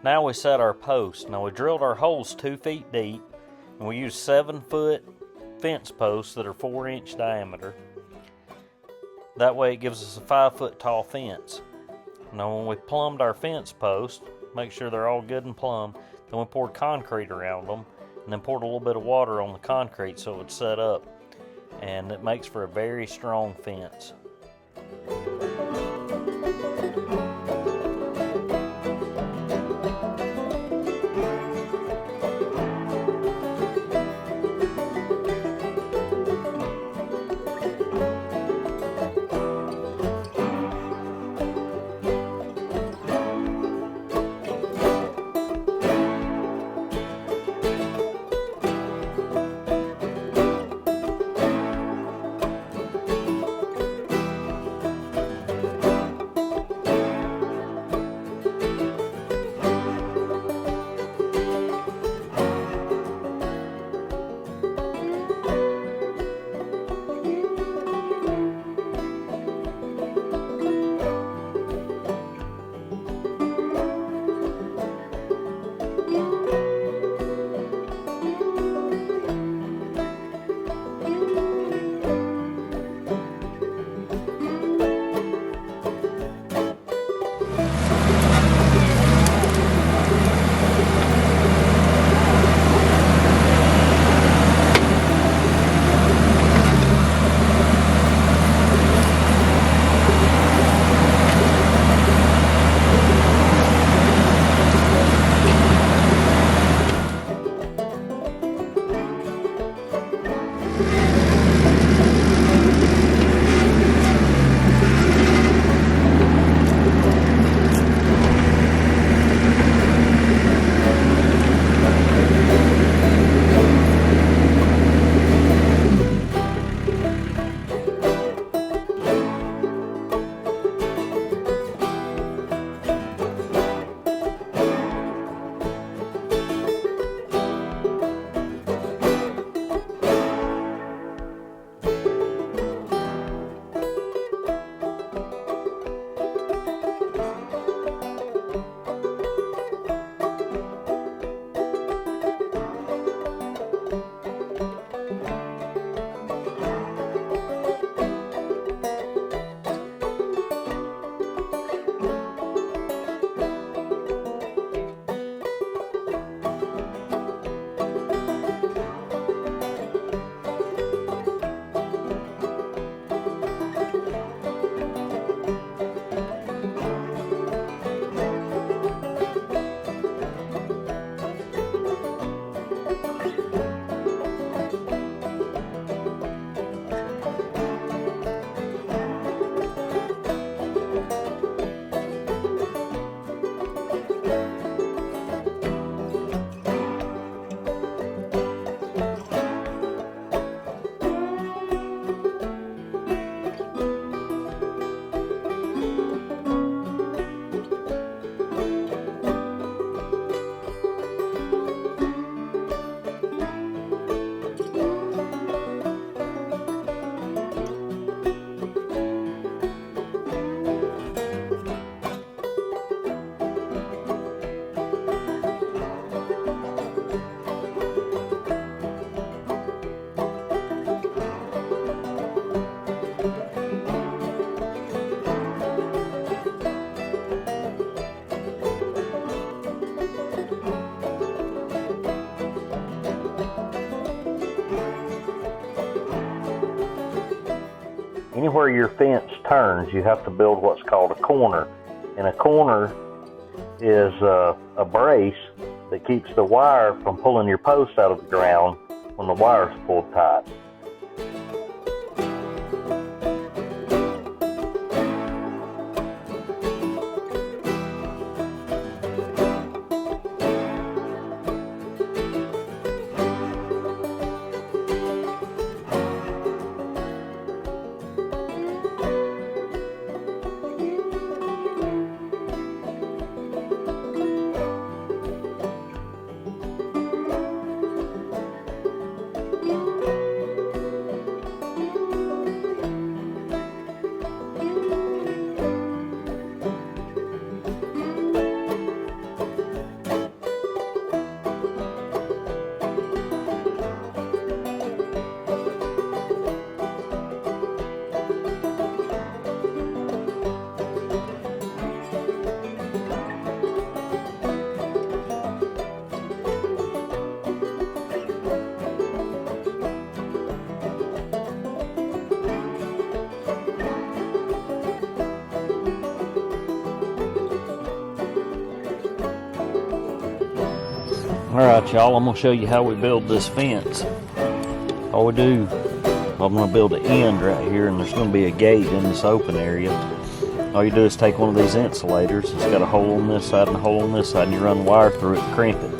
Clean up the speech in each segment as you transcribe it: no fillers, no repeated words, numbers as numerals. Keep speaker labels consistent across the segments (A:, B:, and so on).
A: Now we set our posts. Now we drilled our holes 2 feet deep, and we used 7-foot fence posts that are 4-inch diameter. That way it gives us a 5-foot tall fence. Now when we plumbed our fence posts, make sure they're all good and plumb, then we poured concrete around them, and then poured a little bit of water on the concrete so it would set up. And it makes for a very strong fence. Anywhere your fence turns, you have to build what's called a corner. And a corner is a brace that keeps the wire from pulling your post out of the ground when the wire's pulled tight. Alright y'all, I'm going to show you how we build this fence. All we do, I'm going to build an end right here, and there's going to be a gate in this open area. All you do is take one of these insulators. It's got a hole on this side and a hole on this side, and you run wire through it and crimp it.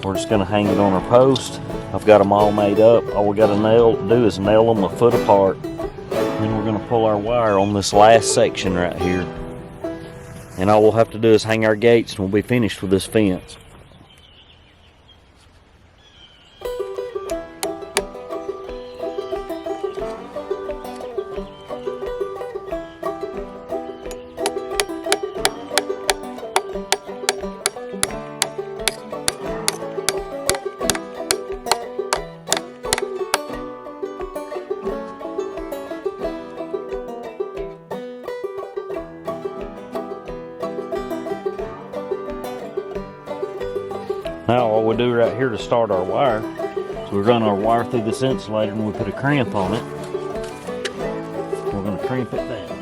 A: We're just going to hang it on our post. I've got them all made up. All we got to do is nail them a foot apart. Then we're going to pull our wire on this last section right here. And all we'll have to do is hang our gates, and we'll be finished with this fence. Now all we do right here to start our wire is we run our wire through this insulator, and we put a crimp on it. We're going to crimp it down.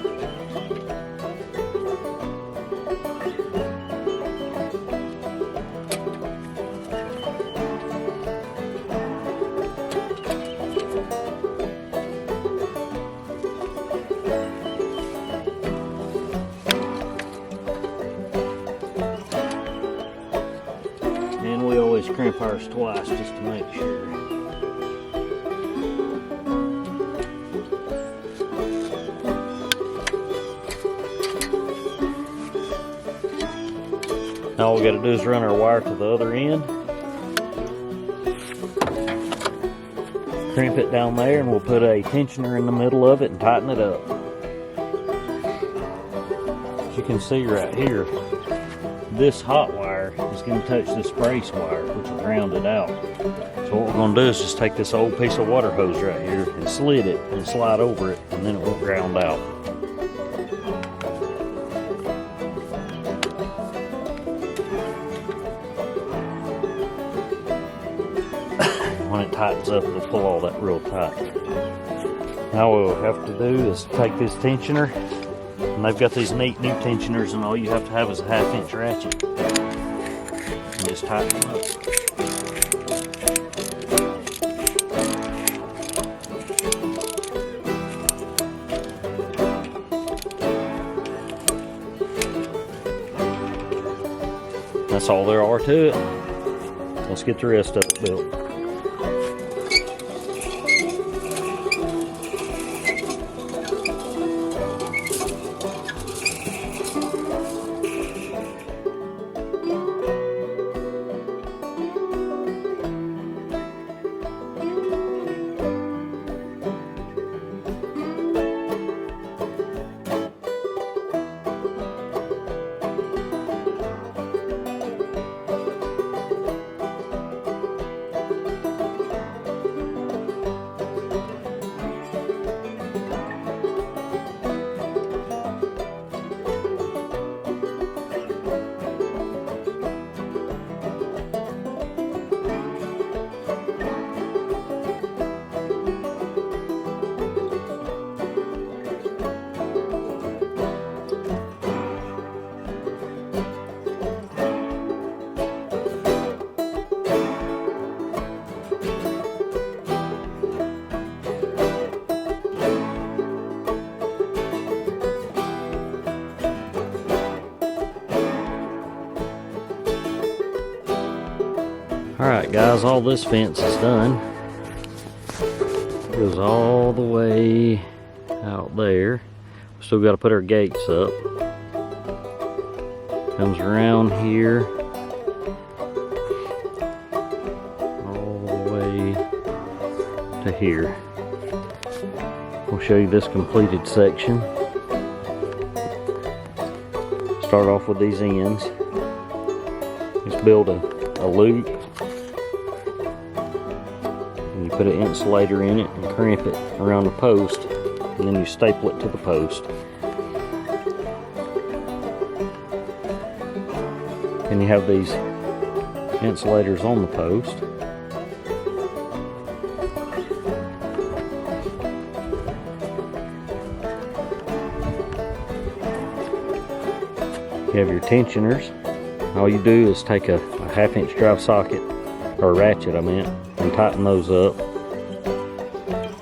A: And we always crimp ours twice just to make sure. Now all we got to do is run our wire to the other end, crimp it down there, and we'll put a tensioner in the middle of it and tighten it up. As you can see right here, this hot wire is going to touch this brace wire, which will ground it out. So what we're going to do is just take this old piece of water hose right here and slit it and slide over it, and then it won't ground out. When it tightens up, it'll pull all that real tight. Now what we'll have to do is take this tensioner, and they've got these neat new tensioners, and all you have to have is a 1/2-inch ratchet. And just tighten them up. That's all there are to it. Let's get the rest of it built. Alright guys, all this fence is done. It goes all the way out there. We still got to put our gates up. Comes around here. All the way to here. We'll show you this completed section. Start off with these ends. Just build a loop. You put an insulator in it and crimp it around the post, and then you staple it to the post. And you have these insulators on the post. You have your tensioners all you do is take a 1/2-inch drive socket, or ratchet I meant, and tighten those up.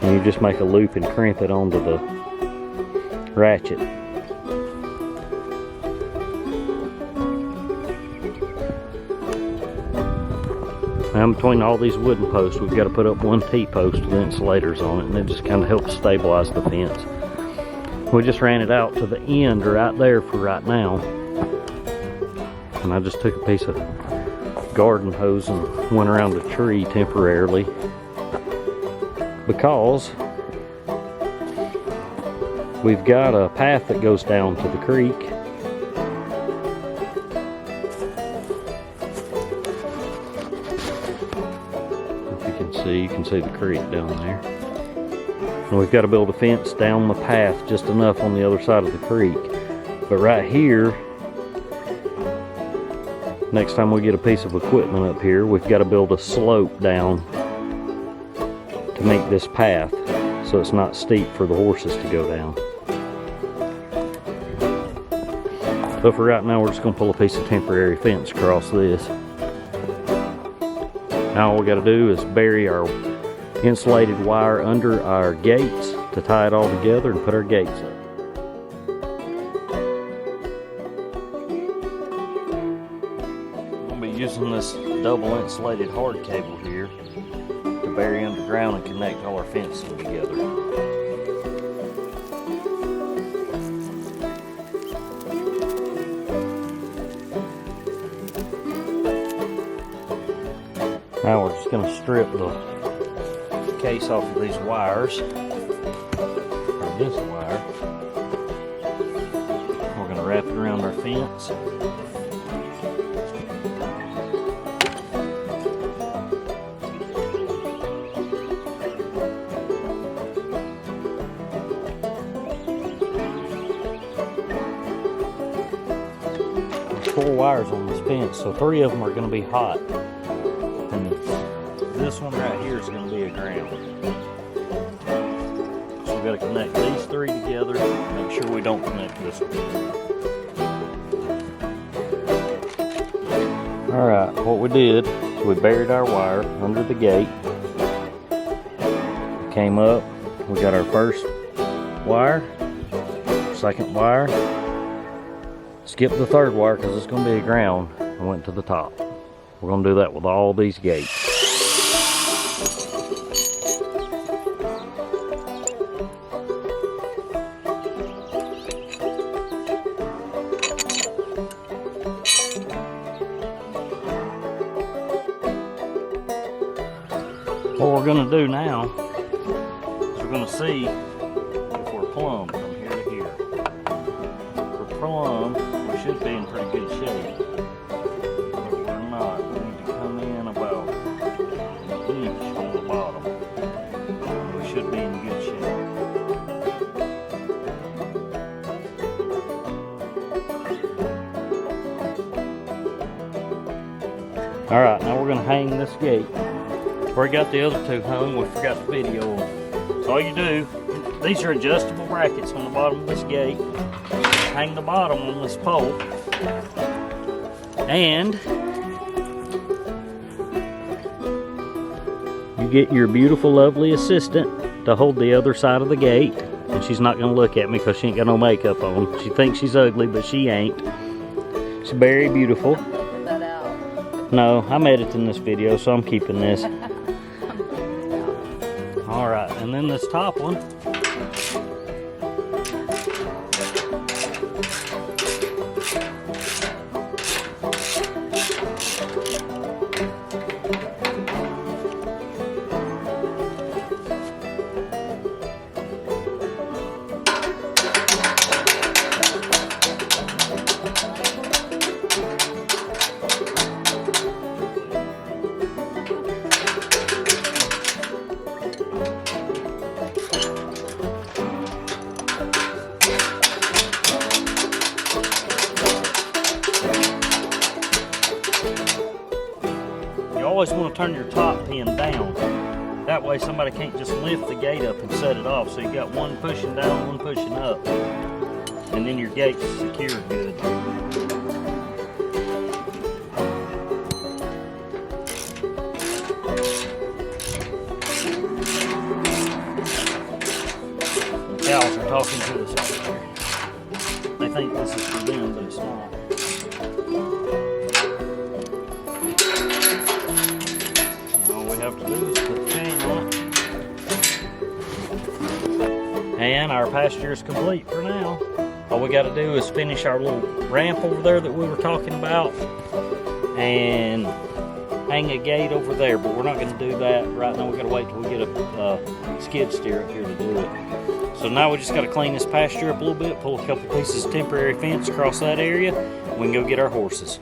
A: And you just make a loop and crimp it onto the ratchet. Now between all these wooden posts, we've got to put up one T-post with insulators on it, and it just kind of helps stabilize the fence. We just ran it out to the end right there for right now. And I just took a piece of garden hose and went around the tree temporarily, because we've got a path that goes down to the creek. You can see the creek down there. And we've got to build a fence down the path just enough on the other side of the creek. But right here, next time we get a piece of equipment up here, we've got to build a slope down to make this path so it's not steep for the horses to go down. So for right now, we're just going to pull a piece of temporary fence across this. Now all we got to do is bury our insulated wire under our gates to tie it all together and put our gates up. I'm going to be using this double insulated hard cable here to bury underground and connect all our fencing together. Now we're just going to strip the case off of these wires, or this wire. We're going to wrap it around our fence. There's 4 wires on this fence, so 3 of them are going to be hot. This one right here is going to be a ground. So we've got to connect these 3 together. Make sure we don't connect this one. Alright, what we did is we buried our wire under the gate. Came up, we got our first wire, second wire, skipped the 3rd wire because it's going to be a ground, and went to the top. We're going to do that with all these gates. What we're going to do now is we're going to see if we're plumb from here to here. If we're plumb, we should be in pretty good shape. But if we're not, we need to come in about an inch on the bottom. We should be in good shape. Alright, now we're going to hang this gate. We got the other 2 hung, we forgot the video. So all you do, these are adjustable brackets on the bottom of this gate. Hang the bottom on this pole. And you get your beautiful, lovely assistant to hold the other side of the gate. And she's not going to look at me because she ain't got no makeup on. She thinks she's ugly, but she ain't. She's very beautiful.
B: That out.
A: No, I'm editing this video, so I'm keeping this. Alright, and then this top one. You always want to turn your top pin down. That way somebody can't just lift the gate up and set it off. So you got one pushing down, one pushing up. And then your gate's secured good. And our pasture is complete for now. All we got to do is finish our little ramp over there that we were talking about and hang a gate over there, but we're not going to do that right now. We got to wait till we get a skid steer up here to do it. So now we just got to clean this pasture up a little bit, pull a couple pieces of temporary fence across that area, and we can go get our horses.